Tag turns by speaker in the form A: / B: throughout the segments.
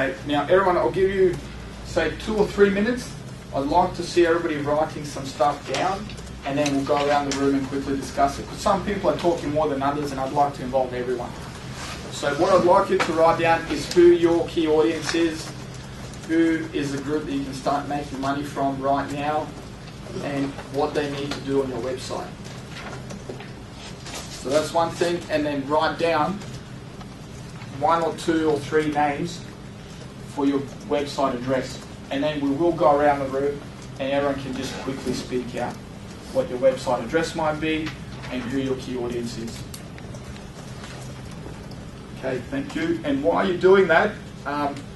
A: Okay, now everyone, I'll give you, say, 2 or 3 minutes. I'd like to see everybody writing some stuff down, and then we'll go around the room and quickly discuss it. Because some people are talking more than others, and I'd like to involve everyone. So what I'd like you to write down is who your key audience is, who is the group that you can start making money from right now, and what they need to do on your website. So that's one thing, and then write down 1 or 2 or 3 names for your website address. And then we will go around the room and everyone can just quickly speak out what your website address might be and who your key audience is. Okay, thank you. And while you're doing that,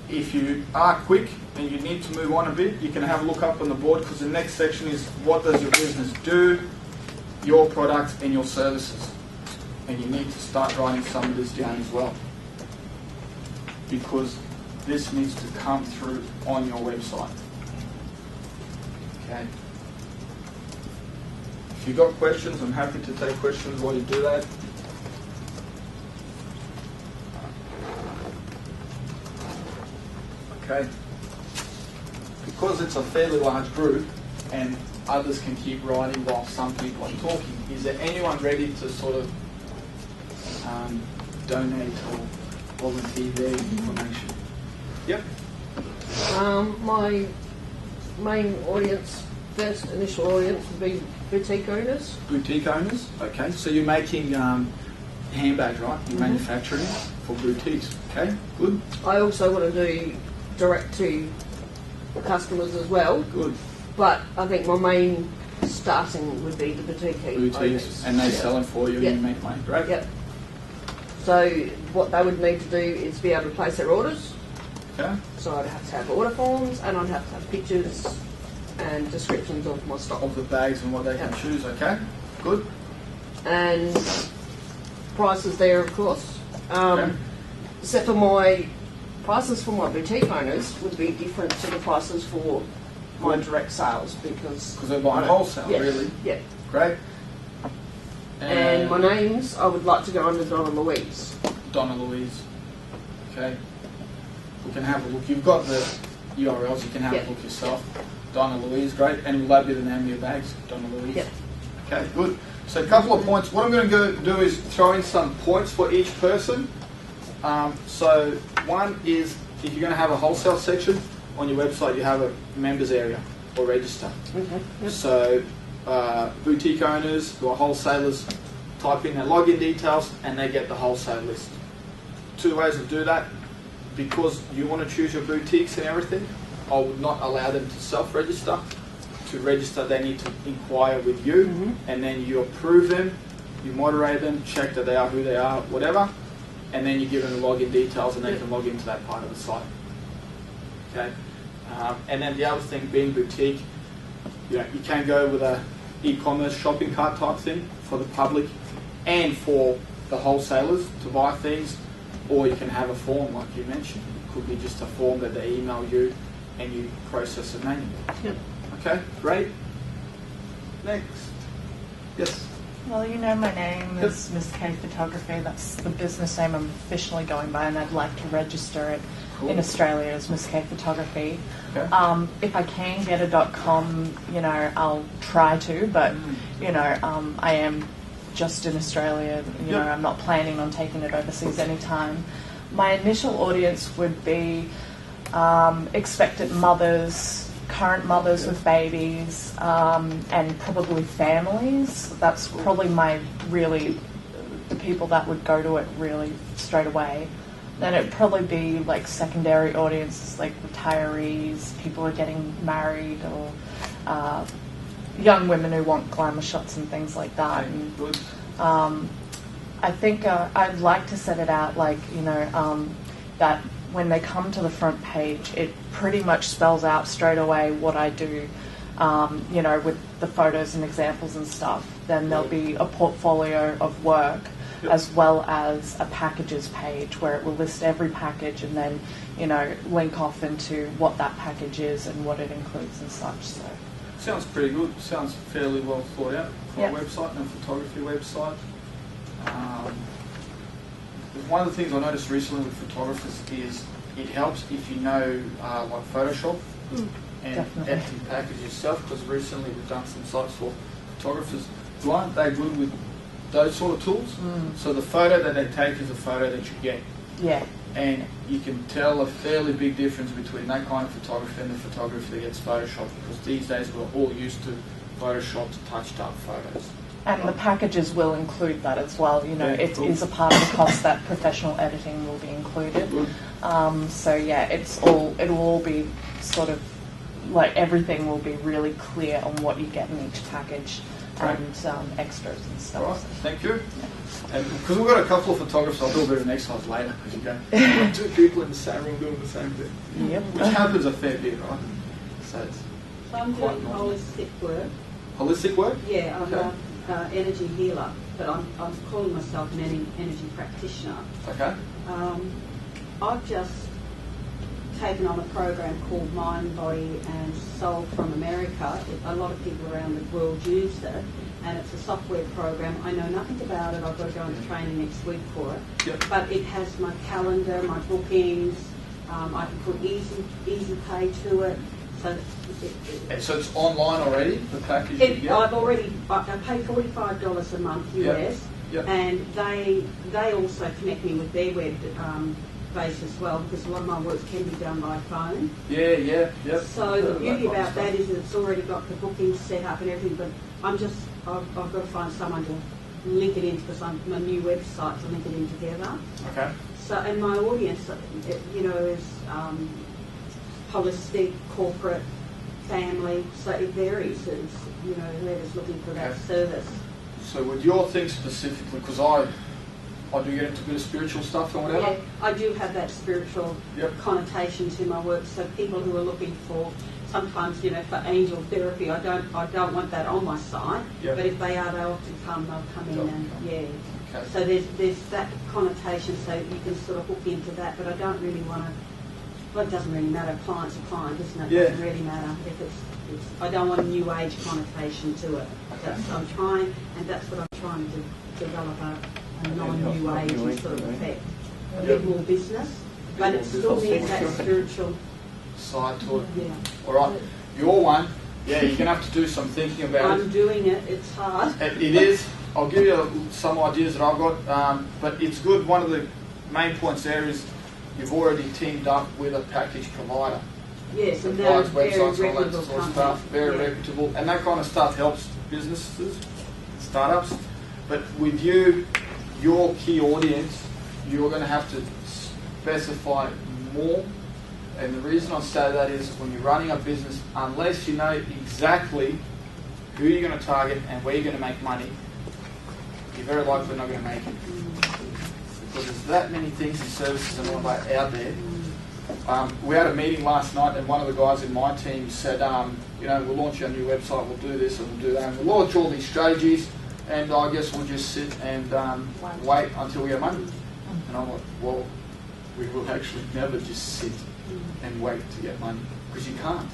A: if you are quick and you need to move on a bit, you can have a look up on the board, because the next section is what does your business do, your products and your services. And you need to start writing some of this down as well, because this needs to come through on your website. Okay. If you've got questions, I'm happy to take questions while you do that. Okay. Because it's a fairly large group and others can keep writing while some people are talking, is there anyone ready to sort of donate or volunteer their information? Yep.
B: My main audience, first initial audience would be boutique owners.
A: Boutique owners, okay. So you're making handbags, right? You're manufacturing for boutiques, okay, good.
B: I also want to do direct to customers as well.
A: Good.
B: But I think my main starting would be the boutique
A: Boutiques,
B: owners.
A: and they sell them for you and you make money, great.
B: Yep. So what they would need to do is be able to place their orders.
A: Okay.
B: So I'd have to have order forms, and I'd have to have pictures and descriptions of my stock.
A: Of the bags and what they can choose, okay, good.
B: And prices there, of course.
A: Okay.
B: Except for my prices for my boutique owners would be different to the prices for my direct sales, because
A: they're buying wholesale,
B: yeah,
A: really.
B: Yeah.
A: Great.
B: And my names, I would like to go under Donna Louise.
A: Donna Louise. Okay. We can have a look. You've got the URLs. You can have a look yourself. Donna Louise, great. And will that be the name of your bags? Donna Louise.
B: Yep.
A: Okay, good. So a couple of points. What I'm going to do is throw in some points for each person. So one is, if you're going to have a wholesale section on your website, you have a members area or register.
B: Okay. Yep.
A: So boutique owners who are wholesalers type in their login details and they get the wholesale list. 2 ways to do that. Because you want to choose your boutiques and everything, I would not allow them to self-register. To register, they need to inquire with you, and then you approve them, you moderate them, check that they are who they are, whatever, and then you give them the login details and they can log into that part of the site. Okay. And then the other thing, being boutique, you can go with a e-commerce shopping cart type thing for the public and for the wholesalers to buy things. Or you can have a form, like you mentioned. It could be just a form that they email you and you process it manually.
B: Yep.
A: Okay, great. Next. Yes.
C: Well, you know my name is Miss K Photography. That's the business name I'm officially going by, and I'd like to register it in Australia as Miss K Photography.
A: Okay.
C: If I can get a .com, I'll try to, but I am just in Australia, I'm not planning on taking it overseas anytime. My initial audience would be expectant mothers, current mothers with babies, and probably families. That's probably the people that would go to it really straight away. Then it'd probably be like secondary audiences, like retirees, people who are getting married, or young women who want glamour shots and things like that. And,
A: Good.
C: I think I'd like to set it out like, that when they come to the front page, it pretty much spells out straight away what I do, with the photos and examples and stuff. Then there'll be a portfolio of work as well as a packages page where it will list every package and then, link off into what that package is and what it includes and such. So.
A: Sounds pretty good. Sounds fairly well thought out for a website and a photography website. One of the things I noticed recently with photographers is it helps if you know like Photoshop and
C: Definitely.
A: edit and package yourself, because recently we've done some sites for photographers who aren't that good with those sort of tools. So the photo that they take is a photo that you get.
C: Yeah.
A: And you can tell a fairly big difference between that kind of photography and the photography that gets Photoshopped, because these days we're all used to Photoshopped, touched up photos.
C: And the packages will include that as well. You know,
A: Yeah,
C: it
A: cool.
C: is a part of the cost that professional editing will be included.
A: Good.
C: So yeah, it'll all be sort of like everything will be really clear on what you get in each package
A: Right.
C: and extras and stuff.
A: All right, thank you. And because we've got a couple of photographers, I'll do a bit of an exercise later as you go. We've got two people in the same room doing the same thing.
C: Yep.
A: Which happens a fair bit, right? So it's
D: So I'm
A: quite
D: doing
A: normal.
D: holistic work.
A: Holistic work?
D: Yeah, I'm
A: Okay.
D: an energy healer, but I'm calling myself an energy practitioner.
A: Okay.
D: I've just taken on a program called Mind, Body and Soul from America. A lot of people around the world use it, and it's a software program. I know nothing about it. I've got to go into training next week for it.
A: Yep.
D: But it has my calendar, my bookings. I can put easy pay to it. So
A: And so it's online already, the package you get?
D: I pay $45 a month US,
A: Yep. Yep.
D: and they also connect me with their web base as well, because a lot of my work can be done by phone.
A: Yeah, yep.
D: So the beauty
A: kind of
D: about that
A: stuff.
D: is that it's already got the bookings set up and everything, but I've got to find someone to link it in, because I'm my new website to link it in together.
A: Okay.
D: So, and my audience, is holistic, corporate, family, so it varies. It's, whoever's looking for that
A: Okay.
D: service.
A: So with your thing specifically, because I do get into a bit of spiritual stuff and whatever.
D: Yeah, I do have that spiritual
A: Yep.
D: connotation to my work. So people who are looking for sometimes, for angel therapy, I don't want that on my site.
A: Yep.
D: But if they are, they'll come in
A: They'll
D: and
A: come.
D: yeah.
A: Okay.
D: So there's that connotation, so you can sort of hook into that. But I don't really want to. Well, it doesn't really matter. Client's a client, isn't it?
A: Yeah.
D: It doesn't really matter if it's. I don't want a new age connotation to it. I'm trying, and that's what I'm trying to develop a non-new age sort of effect. A bit more business, but it still needs that spiritual.
A: Side to it.
D: Yeah.
A: All right. Your one, yeah, you're going to have to do some thinking about
D: I'm
A: it.
D: doing it. It's hard.
A: It is. I'll give you some ideas that I've got, but it's good. One of the main points there is you've already teamed up with a package provider.
D: Yes, and they're
A: Provides
D: very
A: websites, all that
D: reputable
A: sort of stuff,
D: companies.
A: very
D: Yeah.
A: reputable, and that kind of stuff helps businesses, startups. But with you, your key audience, you're going to have to specify more. And the reason I say that is when you're running a business, unless you know exactly who you're going to target and where you're going to make money, you're very likely not going to make it. Because there's that many things and services and all that out there. We had a meeting last night, and one of the guys in my team said, we'll launch our new website, we'll do this and we'll do that, and we'll launch all these strategies, and I guess we'll just sit and wait until we get money. And I'm like, well, we will actually never just sit and wait to get money, because you can't.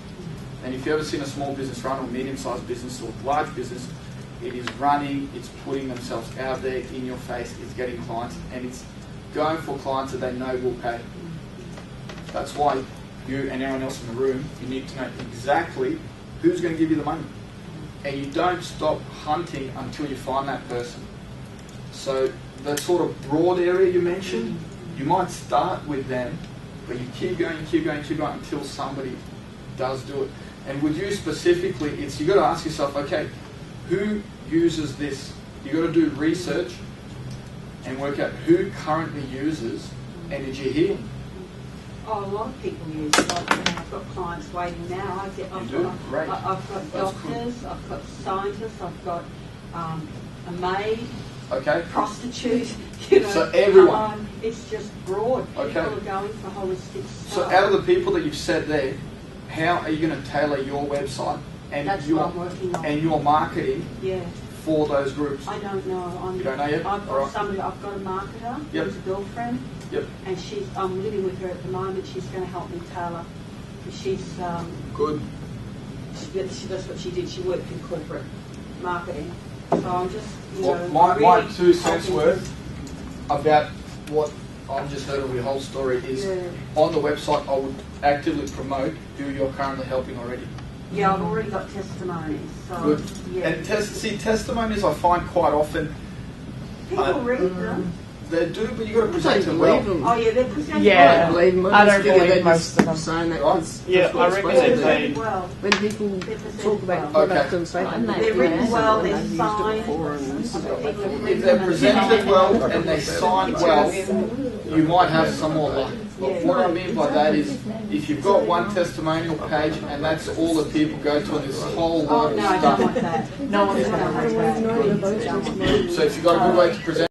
A: And if you've ever seen a small business run, or medium-sized business, or large business, it is running, it's putting themselves out there in your face, it's getting clients, and it's going for clients that they know will pay. That's why you and everyone else in the room, you need to know exactly who's going to give you the money. And you don't stop hunting until you find that person. So that sort of broad area you mentioned, you might start with them, but you keep going until somebody does do it. And with you specifically, you've got to ask yourself, okay, who uses this? You've got to do research and work out who currently uses energy healing.
D: Oh, a lot of people use it. I've got clients waiting now. I've
A: Great.
D: got
A: That's
D: doctors,
A: cool.
D: I've got scientists, I've got a maid,
A: Okay?
D: prostitute,
A: So everyone.
D: it's just broad. People
A: Okay.
D: are going for holistic stuff.
A: So out of the people that you've said there, how are you going to tailor your website and
D: That's
A: your
D: what I'm working on.
A: and your marketing
D: Yeah,
A: for those groups?
D: I don't know.
A: You don't know yet?
D: I've got
A: Alright.
D: somebody. I've got a marketer.
A: Yep.
D: Who's a girlfriend,
A: Yep.
D: and I'm living with her at the moment. She's going to help me tailor. She's
A: Good.
D: that's what she did. She worked in corporate marketing. So I'm just,
A: Well, my
D: really
A: 2 cents
D: helping
A: worth about what I've just heard of your whole story, is
D: Yeah.
A: on the website I would actively promote who you're currently helping already.
D: Yeah, I've already got testimonies. So,
A: Good.
D: yeah.
A: And testimonies I find quite often,
D: People read them.
A: they do, but you've got to
B: I
A: present
B: don't
A: them well.
B: believe them.
D: Oh, yeah, they're presented
C: Yeah.
B: I
D: well.
B: don't believe them.
C: I don't
B: just figure
C: believe
B: they're
C: most
B: just
C: of them.
B: saying that
A: Right.
B: 'cause
E: Yeah,
B: that's what
E: I
B: it's
E: reckon
B: supposed
D: They're
B: to
E: that
B: be.
E: they-
D: presented well.
B: When people
D: They're presented
B: talk about
D: well.
B: product and say, and
D: They're written well, they're
B: I've used it
D: signed.
B: before and this is what
A: If they're presented well and they sign well, you might have some more luck. But what I mean by that is, if you've got one testimonial page and that's all that people go to, and this whole
D: Oh,
A: lot of
D: no, I don't
A: stuff.
D: want that.
C: No one's
D: I don't
C: going
D: want
C: to
D: that.
B: know they're both testimonials.
A: So if you've got a good way to present